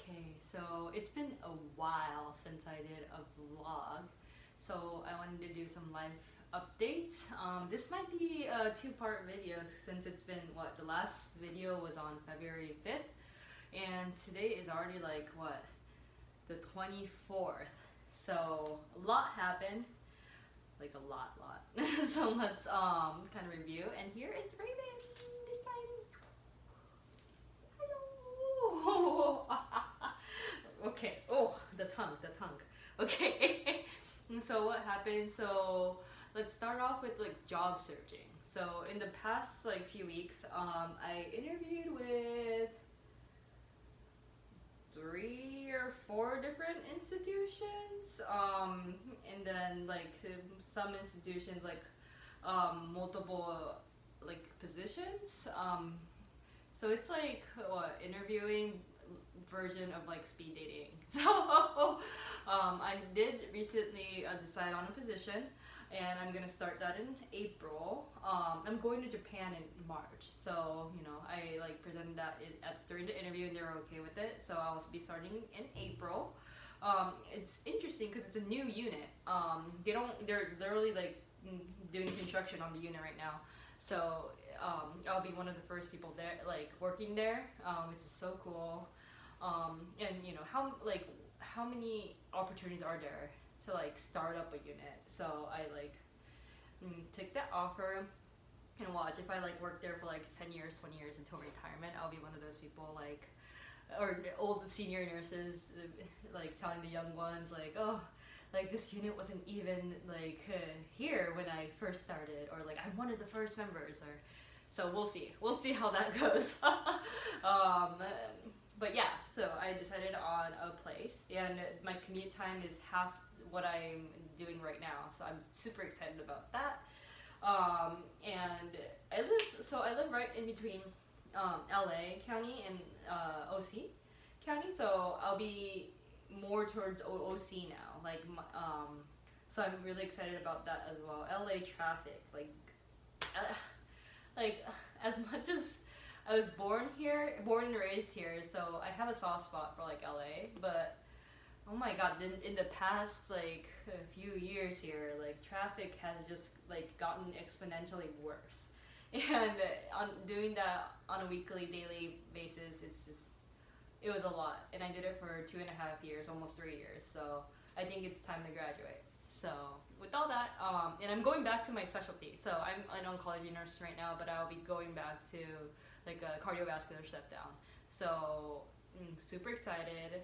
Okay, so it's been a while since I did a vlog, so I wanted to do some life updates. This might be a two-part video since it's been, what, the last video was on February 5th, and today is already like, what, the 24th. So a lot happened, like a lot. So let's kind of review, and here is Raven this time. Hello. Okay. Oh, the tongue. Okay. So what happened? So let's start off with like job searching. So in the past like few weeks, I interviewed with 3 or 4 different institutions, and then like some institutions like multiple like positions. So it's like what, interviewing version of like speed dating. So I did recently decide on a position, and I'm gonna start that in April. I'm going to Japan in March, so you know I like presented that during the interview, and they were okay with it. So I'll be starting in April. It's interesting because it's a new unit. They're literally like doing construction on the unit right now. So I'll be one of the first people there, like working there, which is so cool. And you know how many opportunities are there to like start up a unit? So I like took that offer and watch if I like work there for like 10 years, 20 years until retirement. I'll be one of those people like, or the old senior nurses like telling the young ones like, oh, like this unit wasn't even like here when I first started, or like I'm one of the first members, or so we'll see how that goes. But yeah, so I decided on a place, and my commute time is half what I'm doing right now, so I'm super excited about that. And I live right in between LA County and OC County, so I'll be more towards OC now. So I'm really excited about that as well. LA traffic, like as much as I was born and raised here, so I have a soft spot for like LA, but oh my god, in the past like a few years here, like traffic has just like gotten exponentially worse. And on doing that on a weekly, daily basis, it was a lot. And I did it for 2.5 years, almost 3 years. So I think it's time to graduate. So with all that, and I'm going back to my specialty. So I'm an oncology nurse right now, but I'll be going back to like a cardiovascular step down. So super excited.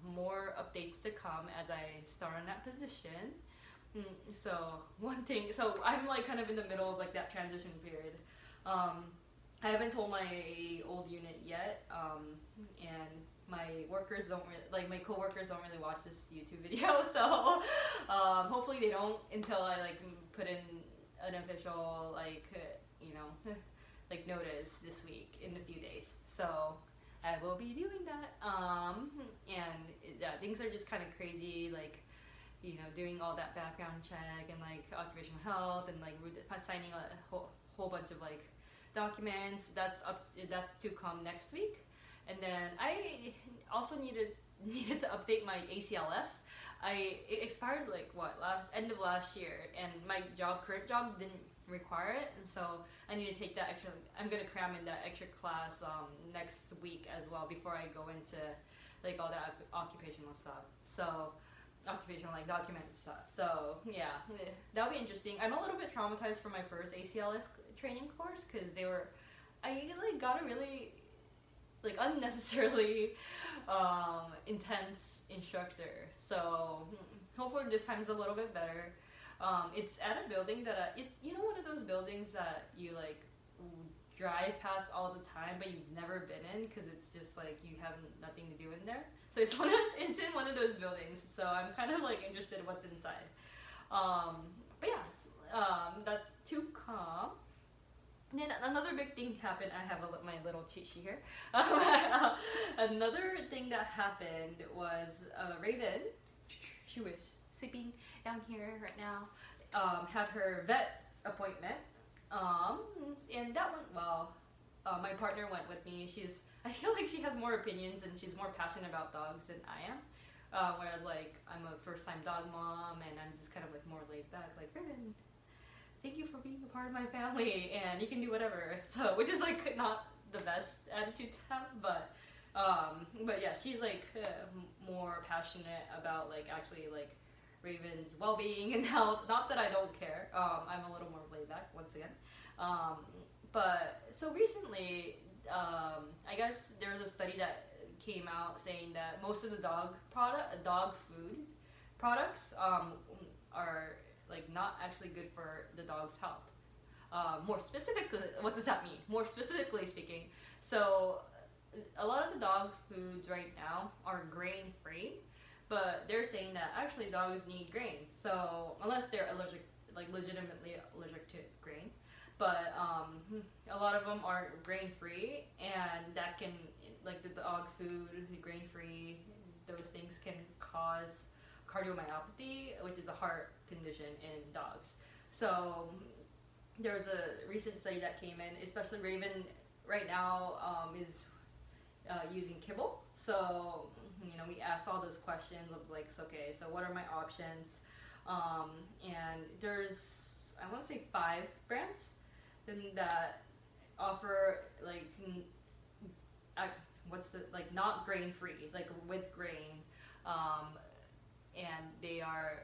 More updates to come as I start on that position. So one thing, so I'm like kind of in the middle of like that transition period. I haven't told my old unit yet, and my workers don't really, like my coworkers don't really watch this YouTube video, so hopefully they don't until I like put in an official like like notice this week in a few days. So I will be doing that, and yeah, things are just kind of crazy, like doing all that background check and like occupational health and like signing a whole bunch of like documents. That's to come next week. And then I also needed to update my ACLS. It expired like end of last year, and my current job didn't require it, and so I need to take that extra. I'm gonna cram in that extra class next week as well before I go into like all that occupational stuff. So occupational like document stuff. So yeah, that'll be interesting. I'm a little bit traumatized for my first ACLS training course because I like got a really like unnecessarily intense instructor. So hopefully this time's a little bit better. It's at a building that it's one of those buildings that you like drive past all the time, but you've never been in because it's just like you have nothing to do in there. So it's in one of those buildings. So I'm kind of like interested in what's inside. But yeah, that's to come. And then another big thing happened. I have my little cheat sheet here. Another thing that happened was Raven. She was sleeping down here right now. Had her vet appointment, and that went well. my partner went with me. I feel like she has more opinions and she's more passionate about dogs than I am. Whereas like I'm a first time dog mom and I'm just kind of like more laid back, like Ribbon, thank you for being a part of my family and you can do whatever. So which is like not the best attitude to have, but yeah, she's like more passionate about like actually like Raven's well-being and health. Not that I don't care. I'm a little more laid back once again. Um, but so recently, I guess there was a study that came out saying that most of the dog food products are like not actually good for the dog's health. More specifically, what does that mean? More specifically speaking, so a lot of the dog foods right now are grain free, but they're saying that actually dogs need grain. So unless they're allergic, like legitimately allergic to grain, but a lot of them are grain free, and that can like the dog food, grain free, those things can cause cardiomyopathy, which is a heart condition in dogs. So there was a recent study that came in, especially Raven right now is using kibble. So we asked all those questions of like, okay, so what are my options? And there's I want to say 5 brands that offer like what's the like not grain free, like with grain, and they are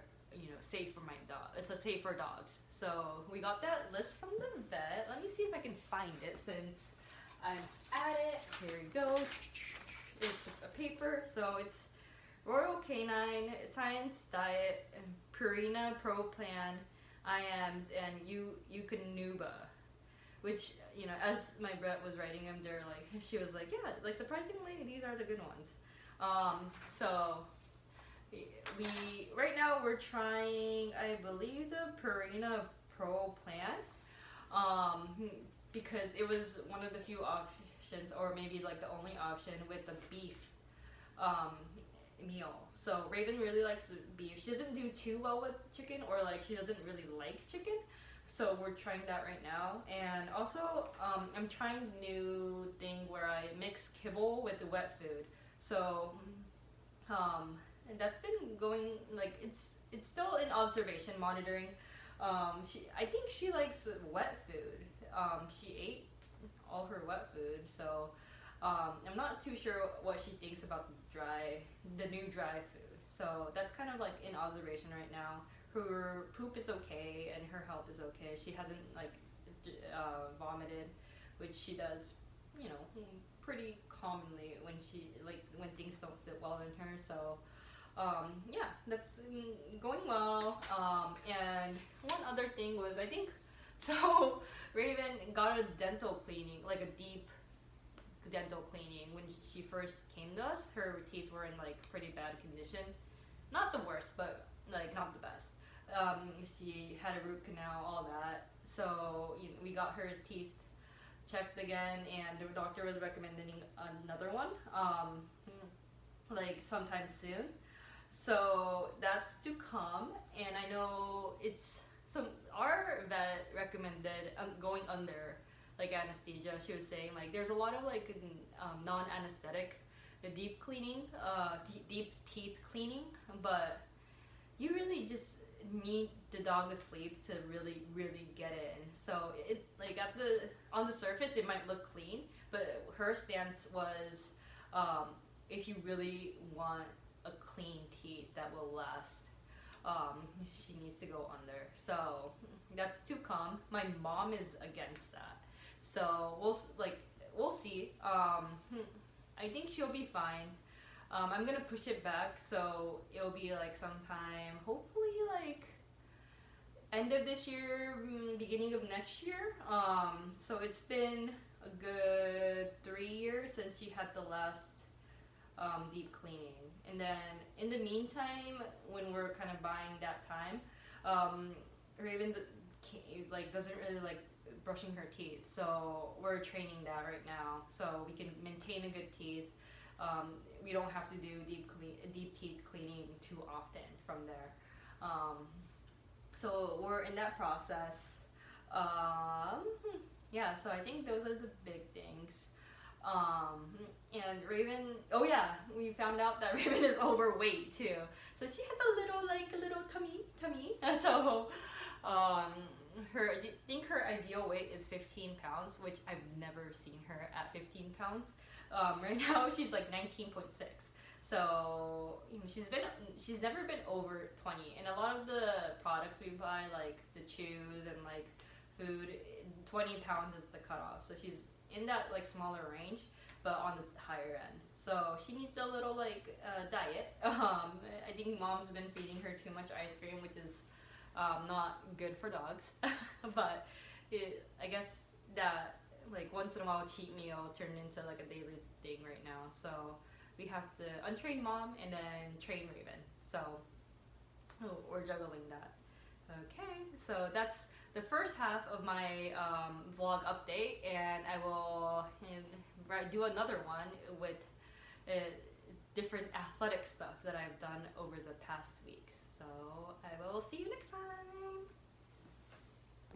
safe for my dog. It's a safe for dogs. So we got that list from the vet. Let me see if I can find it since I'm at it. Here we go. It's a paper, so it's Royal Canine, Science Diet, Purina Pro Plan, IAMS, and Eukanuba. Which, as my vet was writing them, she was like, yeah, like surprisingly, these are the good ones. So we right now we're trying, I believe, the Purina Pro Plan, because it was one of the few options, or maybe like the only option with the beef meal. So Raven really likes beef. She doesn't do too well with chicken, or like she doesn't really like chicken. So we're trying that right now, and also I'm trying a new thing where I mix kibble with the wet food. So and that's been going like it's still in observation monitoring. I think she likes wet food. She ate all her wet food, so I'm not too sure what she thinks about the new dry food. So that's kind of like in observation right now. Her poop is okay and her health is okay. She hasn't like vomited, which she does, pretty commonly when things don't sit well in her. So yeah, that's going well. And one other thing was, I think, so Raven got a dental cleaning, like a deep dental cleaning when she first came to us. Her teeth were in like pretty bad condition. Not the worst, but like not the best. She had a root canal, all that. So we got her teeth checked again, and the doctor was recommending another one, like sometime soon. So that's to come, and I know our vet recommended going under like anesthesia. She was saying like there's a lot of like non-anesthetic deep cleaning, deep teeth cleaning, but you really just need the dog asleep to really get it in. So it like on the surface it might look clean, but her stance was if you really want a clean teeth that will last, she needs to go under. So that's to come. My mom is against that, so we'll see. I think she'll be fine. I'm gonna push it back, so it'll be like sometime, hopefully like end of this year, beginning of next year. So it's been a good 3 years since she had the last deep cleaning, and then in the meantime, when we're kind of buying that time, Raven doesn't really like brushing her teeth, so we're training that right now, so we can maintain a good teeth. We don't have to do deep teeth cleaning too often from there. So we're in that process. Yeah, so I think those are the big things. And Raven, oh yeah, we found out that Raven is overweight too. So she has a little tummy. So, um, I think her ideal weight is 15 pounds, which I've never seen her at 15 pounds. Right now she's like 19.6. So she's never been over 20. And a lot of the products we buy, like the chews and like food, 20 pounds is the cutoff. So she's in that like smaller range, but on the higher end. So she needs a little like diet. I think mom's been feeding her too much ice cream, which is not good for dogs. But I guess that like once in a while cheat meal turned into like a daily thing right now. So we have to untrain mom and then train Raven. So we're juggling that. Okay, so that's the first half of my vlog update, and I will do another one with different athletic stuff that I've done over the past week. So I will see you next time.